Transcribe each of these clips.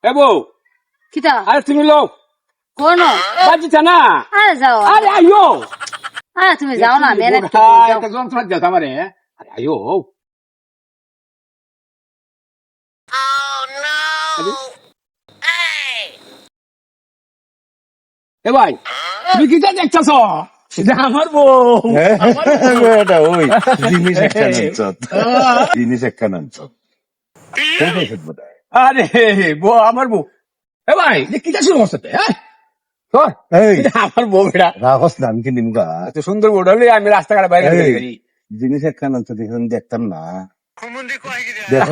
এ বউ কিতা আরে তুমি লোক কোন বাজিছা না আরে যাও আরে আইও আরে তুমি যাও না মেনে একটা যন্ত্রণা যাও আমারে আরে আইও এ ভাই তুমি কি দেখতেছ এটা আমার বউ এটা ওই জিনিস একটা নাঞ্চত জিনিস একটা নাঞ্চত আরে বউ আমার বউ এ ভাই কি শুরু করছে হ্যাঁ এই আমার বউ এটা রাহস না আমি কি নিমগা এত সুন্দর বউ হলে আমি রাস্তাঘাটে বাইরে জিনিস একটা নাঞ্চত এখন দেখতাম না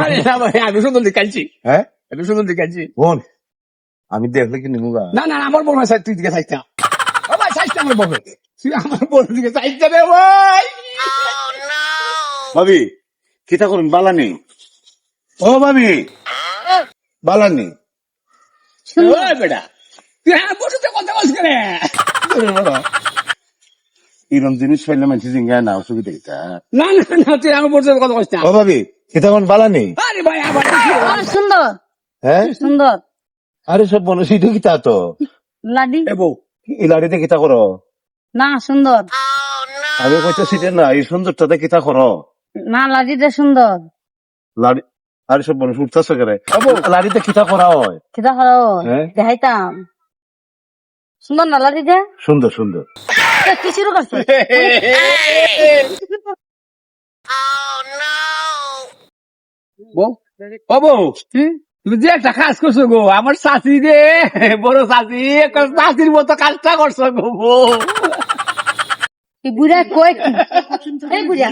আরে না ভাই আমি সুন্দর দেখাচ্ছি হ্যাঁ আমি সুন্দর দেখাচ্ছি বোন আমি দেখলে কি নিমগা না না আমার বউ সাইড তুই দিকে সাইডটা ও ভাই সাইডটা আমার বউ তুই আমার বউ দিকে সাইডটা রে ভাই ভাবি কিতা করুন বালানি ও ভাবি বালানি ওই বেটা তুই হ্যাঁ বসে কথা বলছিস রে এরম জিনিস পাইলে মানুষ জিঙ্গায় না অসুবিধা এটা না না না তুই আমার বসে কথা বলছিস না ও ভাবি কিতা করুন বালানি আরে ভাই আবার অনেক সুন্দর হ্যাঁ সুন্দর আরে সব মনে সেটা কিতা তো লাডি এ বউ এই লাড়িতে কিতা করো না সুন্দর আমি কইতে সেটা না এই সুন্দরটাতে কিতা করো না লাডিটা সুন্দর লাড়ি আরে সব মানুষ উঠতেছে করে লাড়িতে কিতা করা হয় কিতা করো হ্যাঁ? দেখাইতাম সুন্দর না লাডিটা সুন্দর সুন্দর কি শুরু করছো বউ ও বউ হুম তুমি যে একটা কাজ করছো গো আমার চাষি রে বড় চাষি চাষির মতো কাজটা করছো গো বউ এই বুড়া কয় কি এই বুড়া